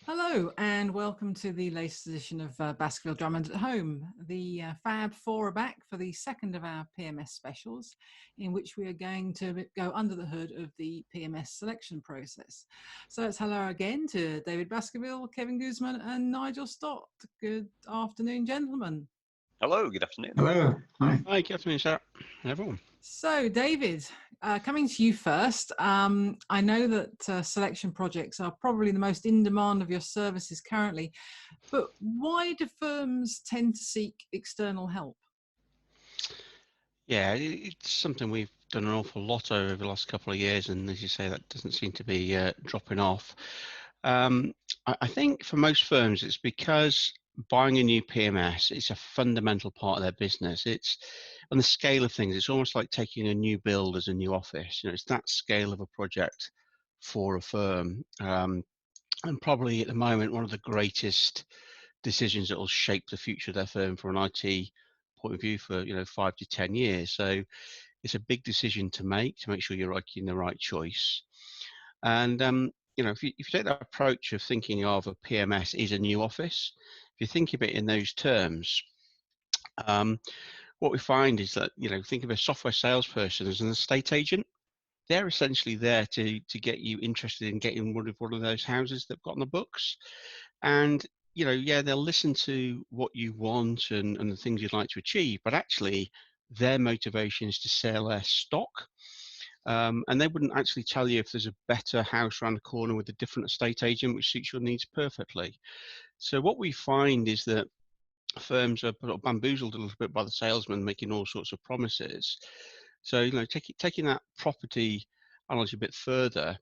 Hello and welcome to the latest edition of Baskerville Drummond at Home. The Fab Four are back for the second of our PMS specials, in which we are going to go under the hood of the PMS selection process. So it's hello again to David Baskerville, Kevin Guzman and Nigel Stott. Good afternoon, gentlemen. Hello, good afternoon. Hello. Hi. Hi, good afternoon, Sarah. Everyone. So, David, coming to you first, I know that selection projects are probably the most in demand of your services currently, but why do firms tend to seek external help? Yeah, it's something we've done an awful lot over the last couple of years, and as you say, that doesn't seem to be dropping off. I think for most firms, it's because buying a new PMS is a fundamental part of their business. It's on the scale of things, it's almost like taking a new build as a new office. It's that scale of a project for a firm. And probably at the moment, one of the greatest decisions that will shape the future of their firm from an IT point of view for 5 to 10 years. So it's a big decision to make sure you're making the right choice. And if you take that approach of thinking of a PMS is a new office, if you think of it in those terms, what we find is that think of a software salesperson as an estate agent. They're essentially there to get you interested in getting one of those houses they've got on the books. And they'll listen to what you want and the things you'd like to achieve, but actually their motivation is to sell their stock. And they wouldn't actually tell you if there's a better house around the corner with a different estate agent which suits your needs perfectly. So what we find is that firms are bamboozled a little bit by the salesman making all sorts of promises. So taking that property analogy a bit further,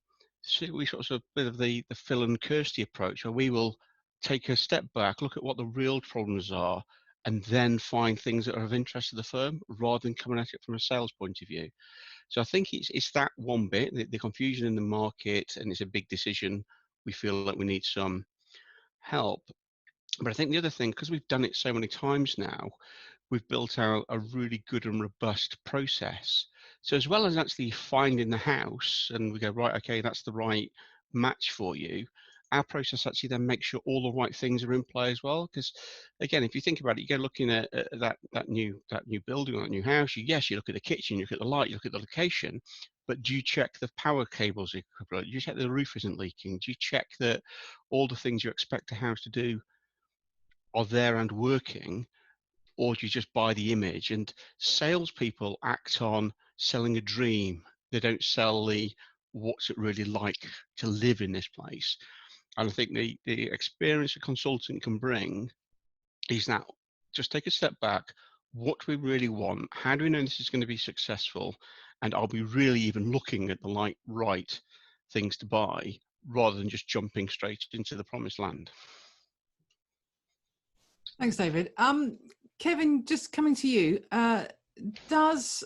we sort of a bit of the Phil and Kirsty approach, where we will take a step back, look at what the real problems are, and then find things that are of interest to the firm rather than coming at it from a sales point of view. So I think it's that one bit, the confusion in the market, and it's a big decision. We feel like we need some help. But I think the other thing, because we've done it so many times now, we've built out a really good and robust process. So as well as actually finding the house and we go, right, okay, that's the right match for you, our process actually then makes sure all the right things are in play as well. Because again, if you think about it, you go looking at that new building or that new house, you look at the kitchen, you look at the light, you look at the location, but do you check the power cables? Do you check the roof isn't leaking? Do you check that all the things you expect a house to do are there and working, or do you just buy the image? And salespeople act on selling a dream. They don't sell the what's it really like to live in this place. And I think the experience a consultant can bring is that just take a step back. What do we really want? How do we know this is going to be successful? And are we really even looking at the right things to buy rather than just jumping straight into the promised land? Thanks, David. Kevin, just coming to you, does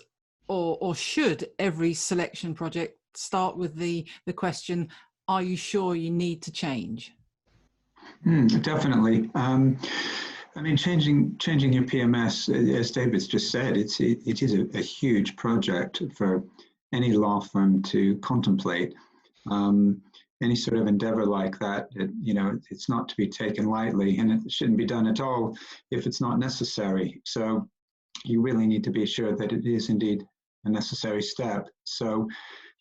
or should every selection project start with the question, are you sure you need to change? Definitely. I mean, changing your PMS, as David's just said, it is a huge project for any law firm to contemplate. Any sort of endeavor like that, it's not to be taken lightly, and it shouldn't be done at all if it's not necessary. So you really need to be sure that it is indeed a necessary step. So,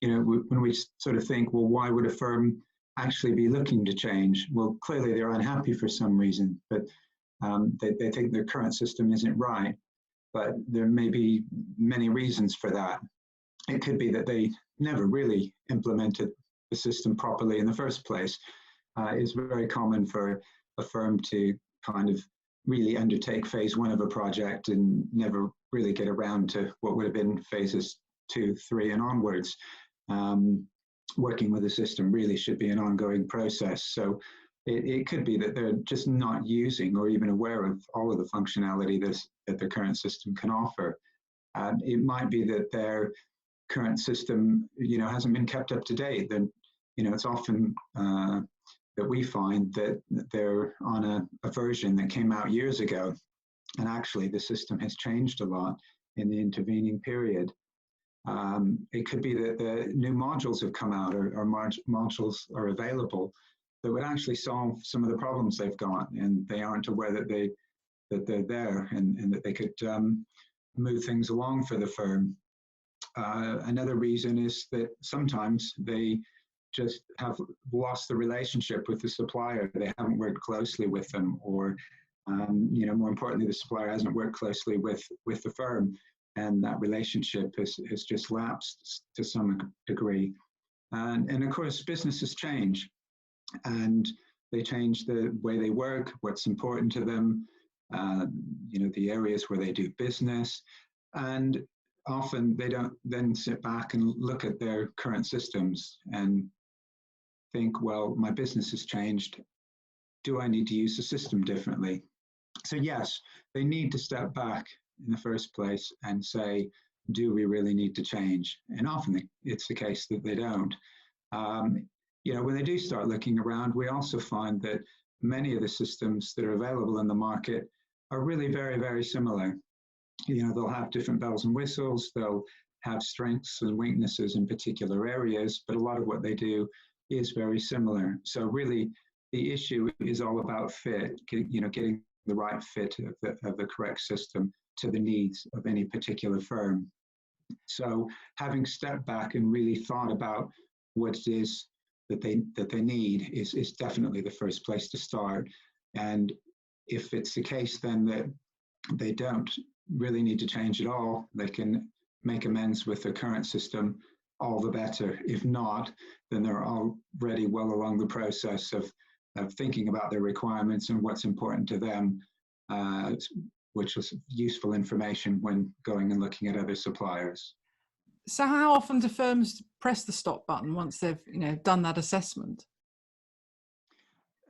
when we sort of think, well, why would a firm actually be looking to change? Well, clearly they're unhappy for some reason, but they think their current system isn't right. But there may be many reasons for that. It could be that they never really implemented the system properly in the first place. It's very common for a firm to kind of really undertake phase one of a project and never really get around to what would have been phases 2, 3, and onwards. Working with the system really should be an ongoing process. So it could be that they're just not using or even aware of all of the functionality that their current system can offer. It might be that their current system, hasn't been kept up to date. Then, it's often that we find that they're on a version that came out years ago, and actually the system has changed a lot in the intervening period. It could be that the new modules have come out or modules are available, that would actually solve some of the problems they've got, and they aren't aware that they're there, and that they could move things along for the firm. Another reason is that sometimes they just have lost the relationship with the supplier. They haven't worked closely with them, or more importantly, the supplier hasn't worked closely with the firm, and that relationship has just lapsed to some degree. And of course, businesses change, and they change the way they work, what's important to them, the areas where they do business, and often they don't then sit back and look at their current systems and think, well, my business has changed. Do I need to use the system differently? So yes, they need to step back in the first place and say, do we really need to change? And often it's the case that they don't. When they do start looking around, we also find that many of the systems that are available in the market are really very, very similar. They'll have different bells and whistles, they'll have strengths and weaknesses in particular areas, but a lot of what they do is very similar. So really, the issue is all about fit, getting the right fit of the correct system to the needs of any particular firm. So having stepped back and really thought about what it is that they need is definitely the first place to start. And if it's the case then that they don't really need to change at all, they can make amends with their current system, all the better. If not, then they're already well along the process of thinking about their requirements and what's important to them, which was useful information when going and looking at other suppliers. So how often do firms press the stop button once they've done that assessment?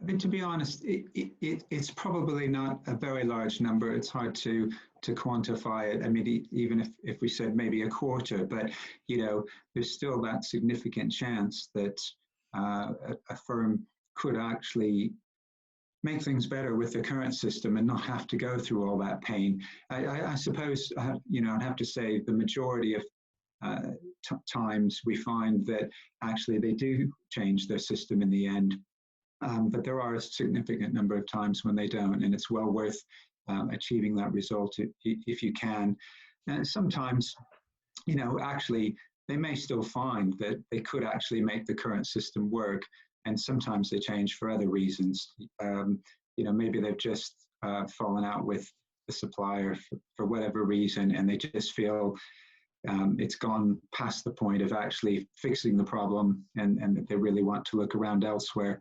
I mean, to be honest, it's probably not a very large number. It's hard to quantify it. I mean, even if we said maybe a quarter, but there's still that significant chance that a firm could actually make things better with the current system and not have to go through all that pain. I suppose I'd have to say the majority of times we find that actually they do change their system in the end. But there are a significant number of times when they don't, and it's well worth achieving that result if you can. And sometimes, actually, they may still find that they could actually make the current system work, and sometimes they change for other reasons. Maybe they've just fallen out with the supplier for whatever reason, and they just feel it's gone past the point of actually fixing the problem, and that they really want to look around elsewhere.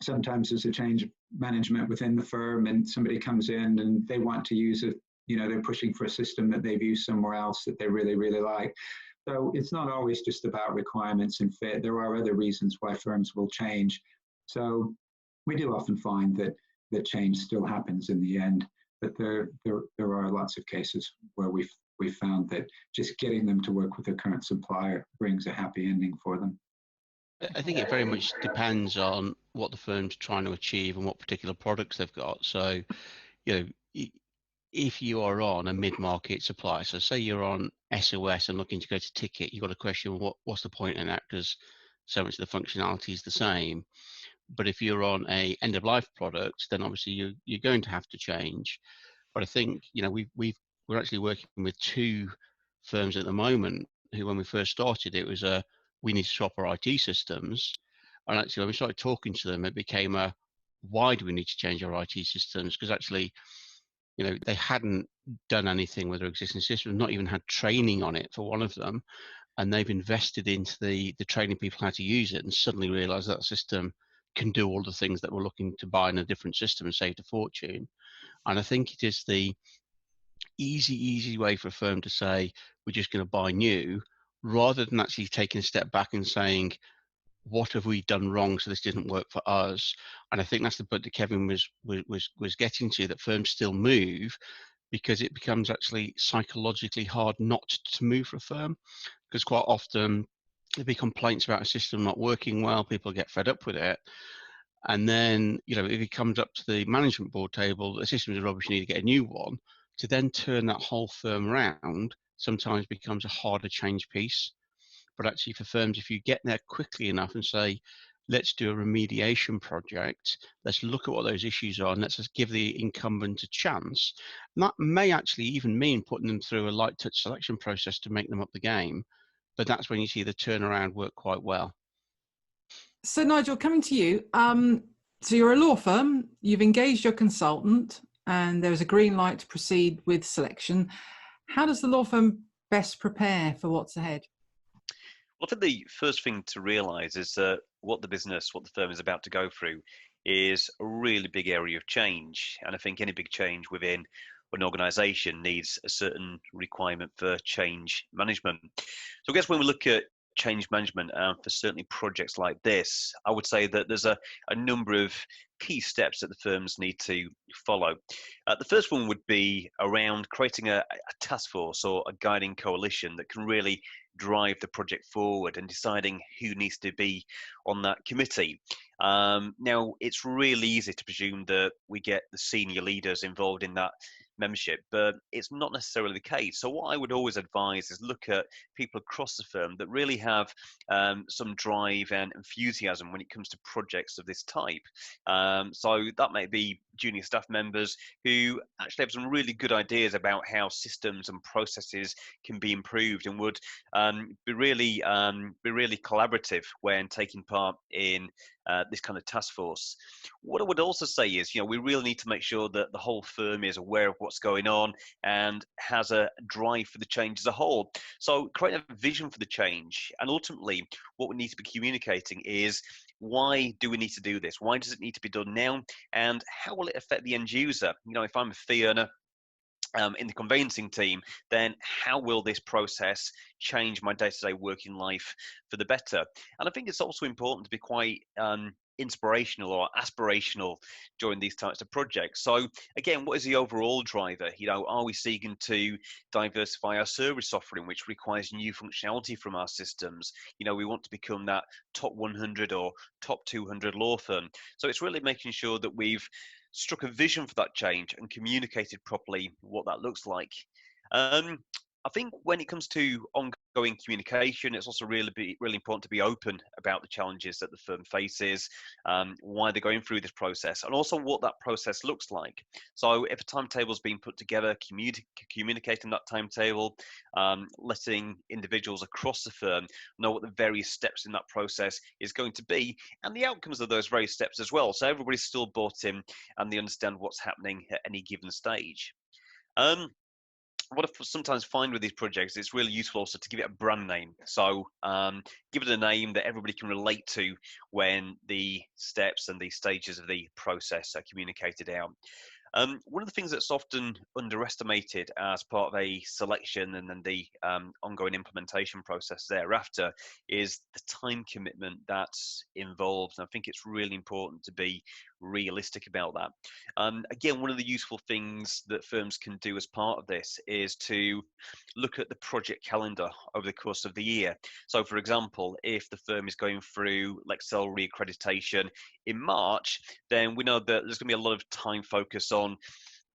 Sometimes there's a change of management within the firm, and somebody comes in and they want to use it. They're pushing for a system that they've used somewhere else that they really, really like. So it's not always just about requirements and fit. There are other reasons why firms will change. So we do often find that change still happens in the end, but there are lots of cases where we've found that just getting them to work with their current supplier brings a happy ending for them. I think it very much depends on what the firm's trying to achieve and what particular products they've got. So, if you are on a mid-market supplier, so say you're on SOS and looking to go to ticket, you've got to question what's the point in that, because so much of the functionality is the same. But if you're on a end-of-life product, then obviously you're going to have to change. But I think we're actually working with two firms at the moment who, when we first started, it was we need to swap our IT systems. And actually, when we started talking to them, it became why do we need to change our IT systems? Because actually, they hadn't done anything with their existing system, not even had training on it for one of them. And they've invested into the training people how to use it, and suddenly realized that system can do all the things that we're looking to buy in a different system and saved a fortune. And I think it is the easy way for a firm to say, we're just going to buy new, rather than actually taking a step back and saying, what have we done wrong so this didn't work for us? And I think that's the point that Kevin was getting to, that firms still move because it becomes actually psychologically hard not to move for a firm, because quite often there'll be complaints about a system not working well, people get fed up with it. And then, if it comes up to the management board table, the systems are rubbish, you need to get a new one, to then turn that whole firm around sometimes becomes a harder change piece. But actually for firms, if you get there quickly enough and say, let's do a remediation project. Let's look at what those issues are and let's just give the incumbent a chance. And that may actually even mean putting them through a light touch selection process to make them up the game. But that's when you see the turnaround work quite well. So Nigel, coming to you, so you're a law firm, you've engaged your consultant and there's a green light to proceed with selection. How does the law firm best prepare for what's ahead? Well, I think the first thing to realise is that what the firm is about to go through is a really big area of change. And I think any big change within an organisation needs a certain requirement for change management. So I guess when we look at change management for certainly projects like this, I would say that there's a number of key steps that the firms need to follow. The first one would be around creating a task force or a guiding coalition that can really drive the project forward and deciding who needs to be on that committee. Now, it's really easy to presume that we get the senior leaders involved in that membership, but it's not necessarily the case. So what I would always advise is look at people across the firm that really have some drive and enthusiasm when it comes to projects of this type. So that may be junior staff members who actually have some really good ideas about how systems and processes can be improved and would be really collaborative when taking part in this kind of task force. What I would also say is, we really need to make sure that the whole firm is aware of what's going on and has a drive for the change as a whole. So create a vision for the change, and ultimately what we need to be communicating is, why do we need to do this? Why does it need to be done now? And how will it affect the end user? If I'm a fee earner in the conveyancing team, then how will this process change my day-to-day working life for the better? And I think it's also important to be quite inspirational or aspirational during these types of projects. So again, what is the overall driver? Are we seeking to diversify our service offering, which requires new functionality from our systems? We want to become that top 100 or top 200 law firm. So it's really making sure that we've struck a vision for that change and communicated properly what that looks like. I think when it comes to ongoing communication, it's also really important to be open about the challenges that the firm faces, why they're going through this process, and also what that process looks like. So if a timetable is being put together, communicating that timetable, letting individuals across the firm know what the various steps in that process is going to be, and the outcomes of those various steps as well. So everybody's still bought in and they understand what's happening at any given stage. What I sometimes find with these projects, it's really useful also to give it a brand name. So give it a name that everybody can relate to when the steps and the stages of the process are communicated out. One of the things that's often underestimated as part of a selection and then the ongoing implementation process thereafter is the time commitment that's involved. And I think it's really important to be realistic about that. Again, one of the useful things that firms can do as part of this is to look at the project calendar over the course of the year. So for example, if the firm is going through Lexcel reaccreditation in March, then we know that there's going to be a lot of time focus on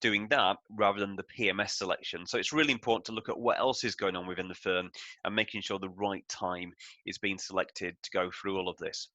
doing that rather than the PMS selection. So it's really important to look at what else is going on within the firm and making sure the right time is being selected to go through all of this.